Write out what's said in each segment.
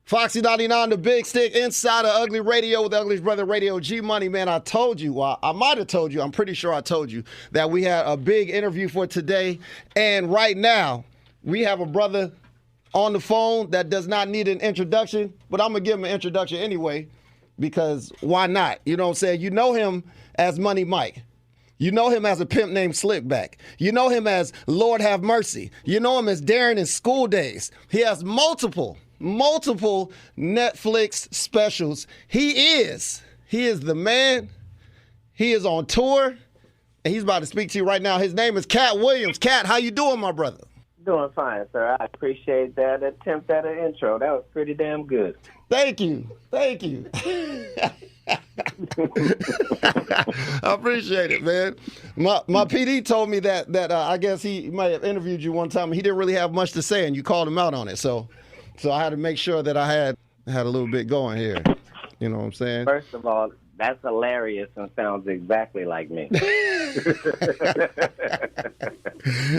Foxy 99, the big stick, inside of Ugly Radio with Ugly's brother Radio G Money. Man, I told you, I might have told you, I'm pretty sure I told you that we had a big interview for today. And right now, we have a brother on the phone that does not need an introduction, but I'm going to give him an introduction anyway, because why not? You know what I'm saying? You know him as Money Mike. You know him as a pimp named Slickback. You know him as Lord Have Mercy. You know him as Darren in School Days. He has multiple Netflix specials. He is the man. He is on tour, and he's about to speak to you right now. His name is Katt Williams. Katt, how you doing, my brother? Doing fine, sir. I appreciate that attempt at an intro. That was pretty damn good. Thank you. I appreciate it, man. My PD told me that I guess he might have interviewed you one time, and he didn't really have much to say, and you called him out on it. So I had to make sure that I had a little bit going here. You know what I'm saying? First of all, that's hilarious and sounds exactly like me.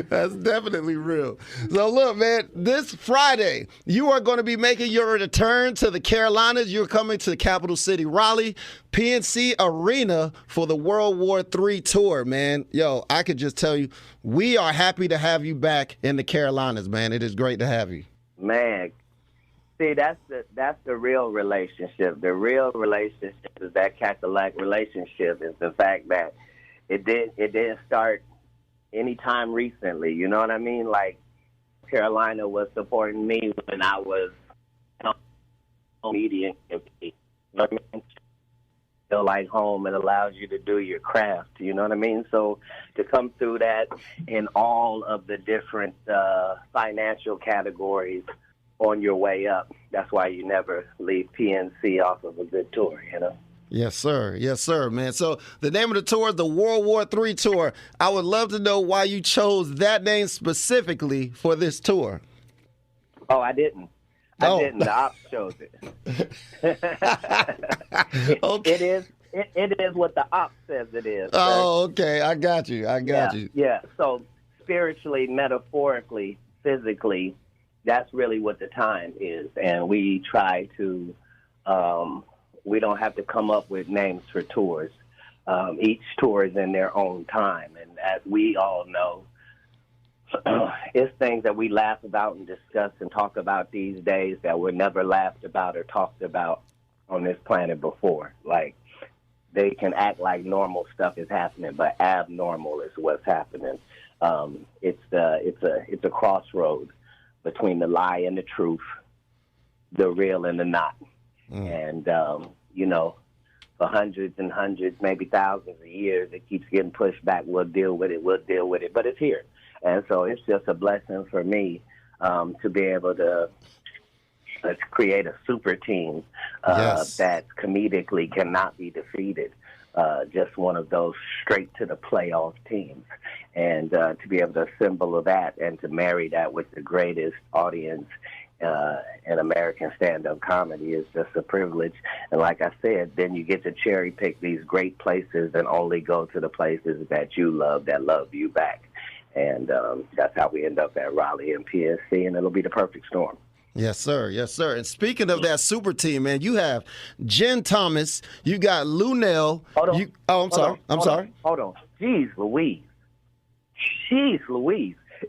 That's definitely real. So look, man, this Friday, you are going to be making your return to the Carolinas. You're coming to the capital city, Raleigh, PNC Arena for the World War III tour, man. Yo, I could just tell you, we are happy to have you back in the Carolinas, man. It is great to have you. Man, see, that's the real relationship. The real relationship is that Cadillac relationship. Is the fact that it didn't start anytime recently. You know what I mean? Like, Carolina was supporting me when I was media. You know what I mean? Feel like home. It allows you to do your craft. You know what I mean? So to come through that in all of the different financial categories on your way up, that's why you never leave PNC off of a good tour, you know? Yes, sir, man. So the name of the tour is the World War III Tour. I would love to know why you chose that name specifically for this tour. Oh, I didn't. The ops chose it. Okay. It is what the ops says it is. Oh, okay. I got you. Yeah. So spiritually, metaphorically, physically, that's really what the time is. And we try to, we don't have to come up with names for tours. Each tour is in their own time. And as we all know, it's things that we laugh about and discuss and talk about these days that were never laughed about or talked about on this planet before. Like, they can act like normal stuff is happening, but abnormal is what's happening. It's a crossroad between the lie and the truth, the real and the not. And, for hundreds and hundreds, maybe thousands of years, it keeps getting pushed back. We'll deal with it. But it's here. And so it's just a blessing for me to be able to create a super team that comedically cannot be defeated. Just one of those straight to the playoff teams. And to be able to assemble that and to marry that with the greatest audience in American stand-up comedy is just a privilege. And like I said, then you get to cherry pick these great places and only go to the places that you love, that love you back. And that's how we end up at Raleigh and PNC, and it'll be the perfect storm. Yes, sir. And speaking of that super team, man, you have Jen Thomas, you got Lunel. Hold on. I'm sorry. Hold on. Jeez Louise.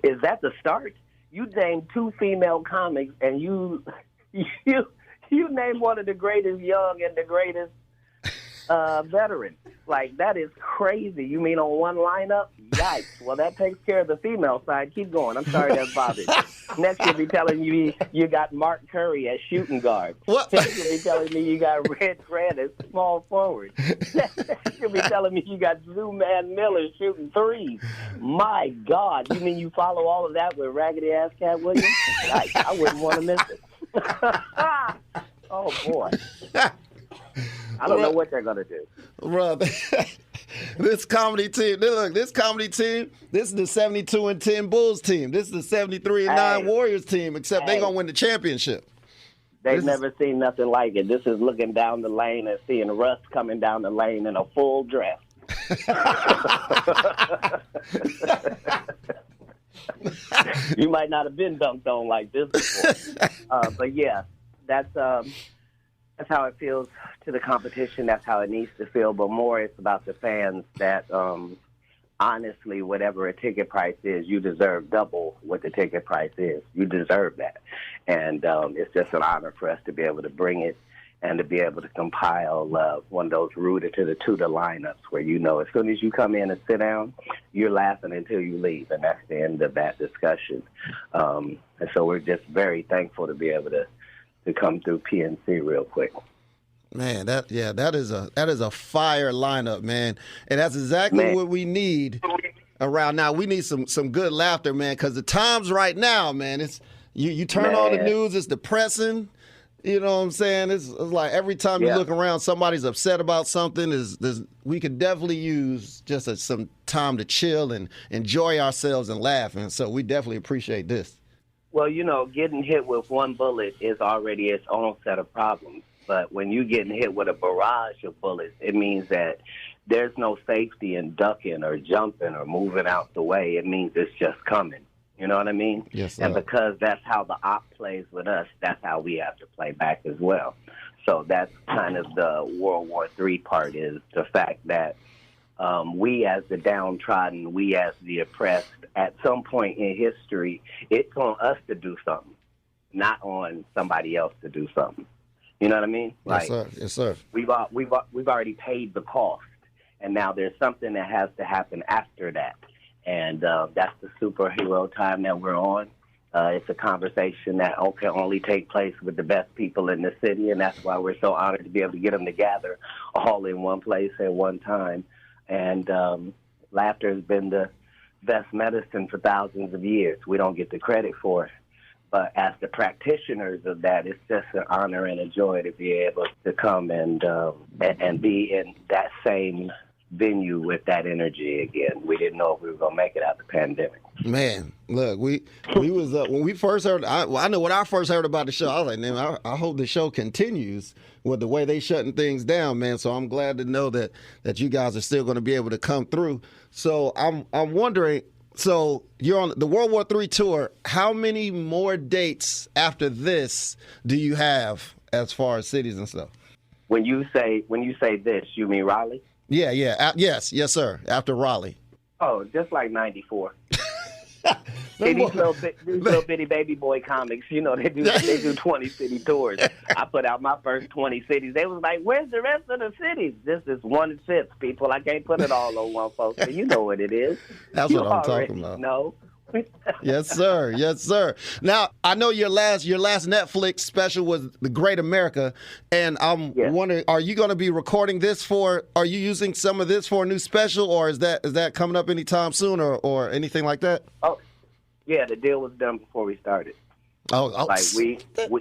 Is that the start? You named two female comics, and you named one of the greatest young and the greatest veteran. Like, that is crazy. You mean on one lineup? Yikes. Well, that takes care of the female side. Keep going. I'm sorry that bothered you. Next, you'll be telling me you got Mark Curry as shooting guard. What? Next, you'll be telling me you got Red Grant as small forward. You'll be telling me you got Zooman Miller shooting threes. My God. You mean you follow all of that with raggedy-ass Katt Williams? Yikes. I wouldn't want to miss it. Oh, boy. I don't know what they're going to do. Brother, this comedy team, this is the 72-10 Bulls team. This is the 73-9 Warriors team, except they're going to win the championship. They've never seen nothing like it. This is looking down the lane and seeing Russ coming down the lane in a full dress. You might not have been dunked on like this before. But, yeah. that's how it feels to the competition. That's how it needs to feel. But more, it's about the fans that, honestly, whatever a ticket price is, you deserve double what the ticket price is. You deserve that. And it's just an honor for us to be able to bring it and to be able to compile one of those rooted to the tutor lineups where, you know, as soon as you come in and sit down, you're laughing until you leave. And that's the end of that discussion. And so we're just very thankful to be able to come through PNC real quick. Man, that is a fire lineup, man, and that's exactly what we need around now. We need some good laughter, man, because the times right now, man, it's you turn on the news, it's depressing. You know what I'm saying? It's like every time you look around, somebody's upset about something. We could definitely use just some time to chill and enjoy ourselves and laugh, and so we definitely appreciate this. Well, you know, getting hit with one bullet is already its own set of problems. But when you're getting hit with a barrage of bullets, it means that there's no safety in ducking or jumping or moving out the way. It means it's just coming. You know what I mean? Yes, sir. And because that's how the op plays with us, that's how we have to play back as well. So that's kind of the World War III part, is the fact that we as the downtrodden, we as the oppressed, at some point in history, it's on us to do something, not on somebody else to do something. You know what I mean? Yes, sir. Yes, sir. We've already paid the cost, and now there's something that has to happen after that. And that's the superhero time that we're on. It's a conversation that can only take place with the best people in the city, and that's why we're so honored to be able to get them together all in one place at one time. And laughter has been the best medicine for thousands of years. We don't get the credit for it. But as the practitioners of that, it's just an honor and a joy to be able to come and be in that same venue with that energy again. We didn't know if we were going to make it out of the pandemic. Man, look, we was when we first heard. I know when I first heard about the show, I was like, man, I hope the show continues with the way they shutting things down, man. So I'm glad to know that you guys are still going to be able to come through. So I'm wondering. So you're on the World War III tour. How many more dates after this do you have as far as cities and stuff? When you say this, you mean Raleigh? Yeah. Yes, sir. After Raleigh. Oh, just like 94. These little bitty baby boy comics, you know, they do 20 city tours. I put out my first 20 cities. They was like, "Where's the rest of the cities?" This is 1/5, people. I can't put it all on one folks. So you know what it is. That's what I'm talking about. No. Yes, sir. Yes, sir. Now, I know your last Netflix special was The Great America, and I'm wondering, are you going to be recording this are you using some of this for a new special, or is that coming up anytime soon or anything like that? Oh, yeah, the deal was done before we started. Oh, like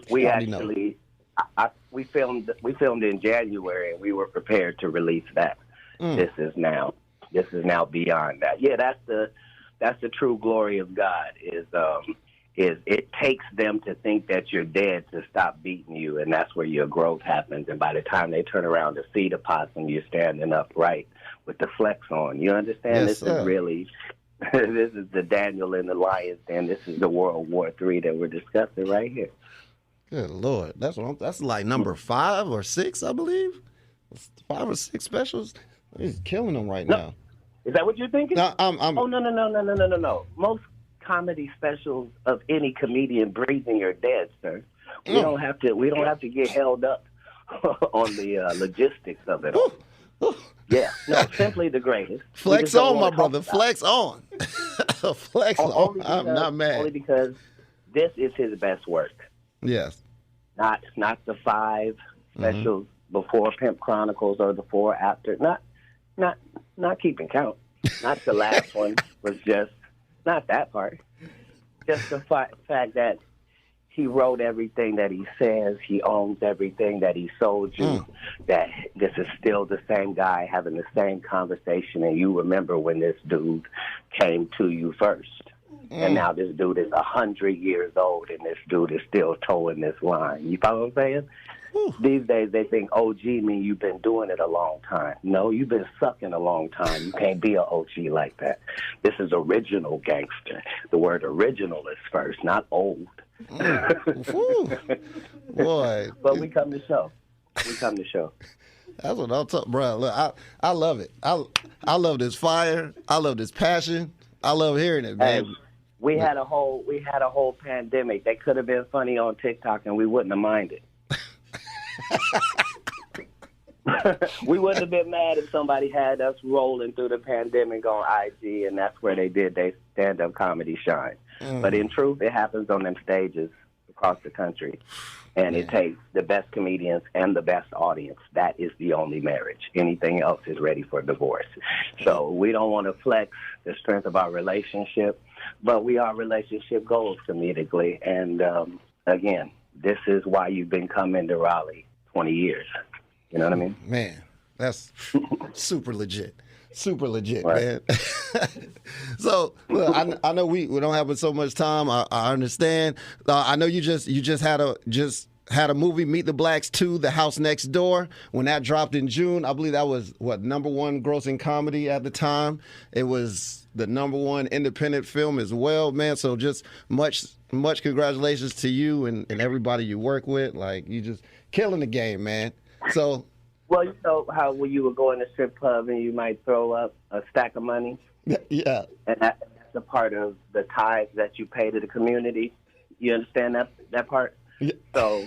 we actually, we filmed in January, and we were prepared to release that. This is now beyond that. Yeah, that's the true glory of God is it takes them to think that you're dead to stop beating you, and that's where your growth happens. And by the time they turn around to see the possum, you're standing upright with the flex on. You understand? Yes, this is really, this is the Daniel and the Lion's Den. This is the World War III that we're discussing right here. Good Lord, that's like number 5 or 6, I believe. 5 or 6 specials. He's killing them right now. Is that what you're thinking? No, Oh, no. Most comedy specials of any comedian breathing are dead, sir. We don't have to get held up on the logistics of it all. Yeah, no, simply the greatest. Flex on, my brother. Flex on. Flex on. I'm not mad. Only because this is his best work. Yes. Not the 5 specials before Pimp Chronicles or the 4 after. Not keeping count. Not the last one was just not that part. Just the fact that he wrote everything that he says. He owns everything that he sold you. That this is still the same guy having the same conversation, and you remember when this dude came to you first. And now this dude is 100 years old, and this dude is still towing this line. You follow what I'm saying? These days they think OG mean you've been doing it a long time. No, you've been sucking a long time. You can't be an OG like that. This is original gangster. The word original is first, not old. Whew. Boy. But we come to show. We come to show. That's what I'm talking, bro. Look, I love it. I love this fire. I love this passion. I love hearing it, man. Hey, we had a whole pandemic. They could have been funny on TikTok, and we wouldn't have minded. We wouldn't have been mad if somebody had us rolling through the pandemic on IG, and that's where they did their stand-up comedy shine. But in truth, it happens on them stages across the country, and it takes the best comedians and the best audience. That is the only marriage. Anything else is ready for divorce. So we don't want to flex the strength of our relationship, but we are relationship goals comedically. And again, this is why you've been coming to Raleigh 20 years. You know what I mean? Man, that's super legit. Super legit, right, man. So, look, I know we don't have so much time. I understand. I know you just had a movie, Meet the Blacks 2, The House Next Door. When that dropped in June, I believe that was, #1 grossing comedy at the time. It was the #1 independent film as well, man. So just much congratulations to you and everybody you work with. Like, you just killing the game, man. So, well, you know how when you would go in a strip club and you might throw up a stack of money? Yeah. And that's a part of the tithes that you pay to the community. You understand that part? Yeah. So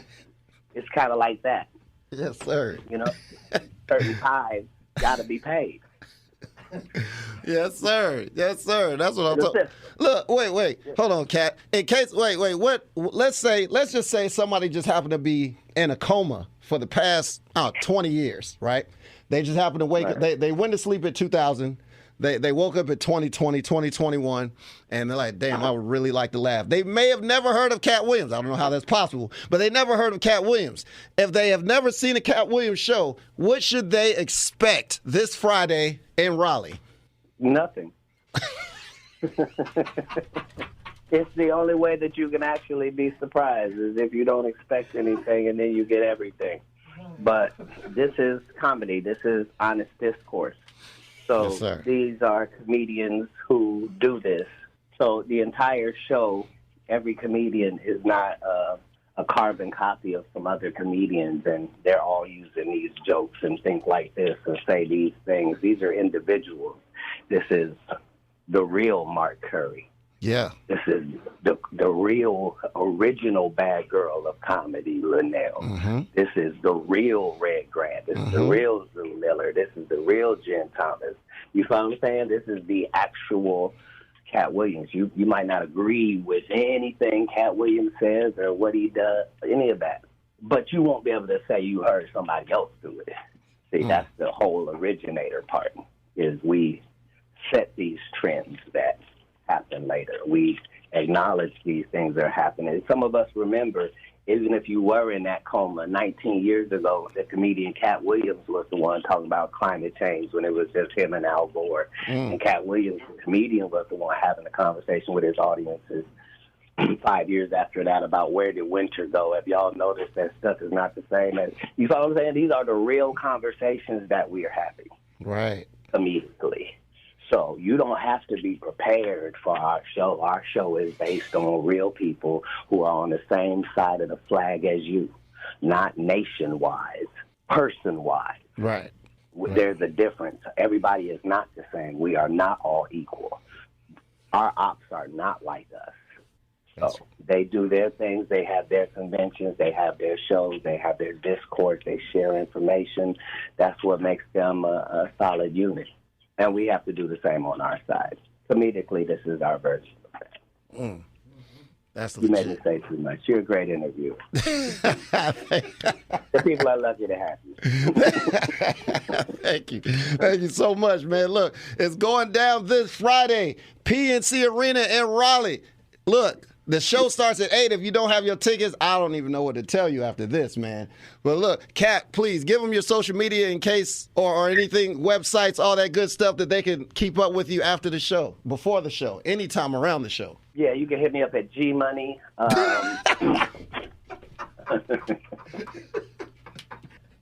it's kind of like that. Yes, sir. You know, certain tithes got to be paid. Yes, sir. Yes, sir. That's what I'm talking. Look, wait. Hold on, Katt. In case, wait. What? Let's just say somebody just happened to be in a coma for the past 20 years, right? They just happened to wake up. They went to sleep at 2000. They woke up at 2020, 2021, and they're like, damn, I would really like to laugh. They may have never heard of Katt Williams. I don't know how that's possible, but they never heard of Katt Williams. If they have never seen a Katt Williams show, what should they expect this Friday in Raleigh? Nothing. It's the only way that you can actually be surprised is if you don't expect anything and then you get everything. But this is comedy. This is honest discourse. So yes, these are comedians who do this. So the entire show, every comedian is not a carbon copy of some other comedians, and they're all using these jokes and things like this and say these things. These are individuals. This is the real Mark Curry. Yeah. This is the real original bad girl of comedy, Linnell. Mm-hmm. This is the real Red Grant. This is the real Zoo Miller. This is the real Jen Thomas. You follow what I'm saying? This is the actual Katt Williams. You might not agree with anything Katt Williams says or what he does, any of that, but you won't be able to say you heard somebody else do it. See, that's the whole originator part, is we set these trends that happen later. We acknowledge these things that are happening. Some of us remember, even if you were in that coma 19 years ago, the comedian Katt Williams was the one talking about climate change when it was just him and Al Gore. And Katt Williams, the comedian, was the one having a conversation with his audiences 5 years after that about where did winter go. Have y'all noticed that stuff is not the same? And you follow what I'm saying? These are the real conversations that we are having. Right. Immediately. So you don't have to be prepared for our show. Our show is based on real people who are on the same side of the flag as you, not nation-wise, person-wise. Right. There's a difference. Everybody is not the same. We are not all equal. Our ops are not like us. So they do their things. They have their conventions. They have their shows. They have their discourse. They share information. That's what makes them a solid unit. And we have to do the same on our side. Comedically, this is our version of that. That's you legit. made me say too much. You're a great interviewer. The people are lucky to have you. Thank you. Thank you so much, man. Look, it's going down this Friday, PNC Arena in Raleigh. Look, the show starts at 8. If you don't have your tickets, I don't even know what to tell you after this, man. But look, Katt, please give them your social media in case, or anything, websites, all that good stuff that they can keep up with you after the show, before the show, anytime around the show. Yeah, you can hit me up at G-Money.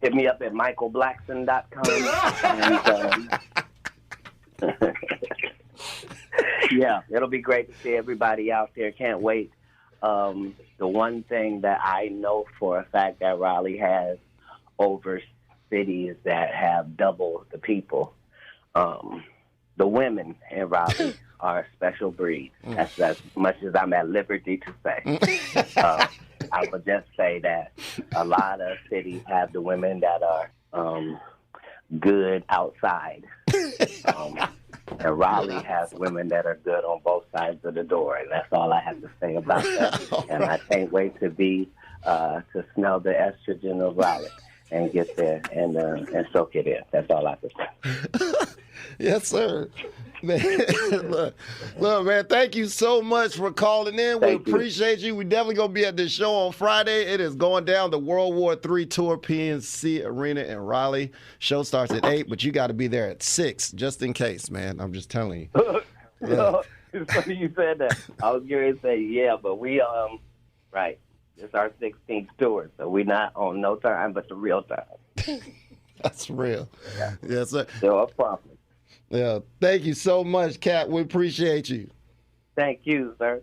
Hit me up at michaelblackson.com. And, yeah, it'll be great to see everybody out there. Can't wait. the one thing that I know for a fact that Raleigh has over cities that have double the people, the women in Raleigh are a special breed. That's as much as I'm at liberty to say. I would just say that a lot of cities have the women that are good outside. And Raleigh has women that are good on both sides of the door, and that's all I have to say about that. And I can't wait to to smell the estrogen of Raleigh and get there and soak it in. That's all I have to say. Yes, sir. Man, look, man, thank you so much for calling in. We appreciate you. We definitely going to be at this show on Friday. It is going down the World War III Tour PNC Arena in Raleigh. Show starts at 8, but you got to be there at 6, just in case, man. I'm just telling you. Yeah. It's funny you said that. I was going to say, yeah, but we, right, it's our 16th tour, so we're not on no time but the real time. That's real. Yeah. Yes, sir. No problem. Yeah. Thank you so much, Katt. We appreciate you. Thank you, sir.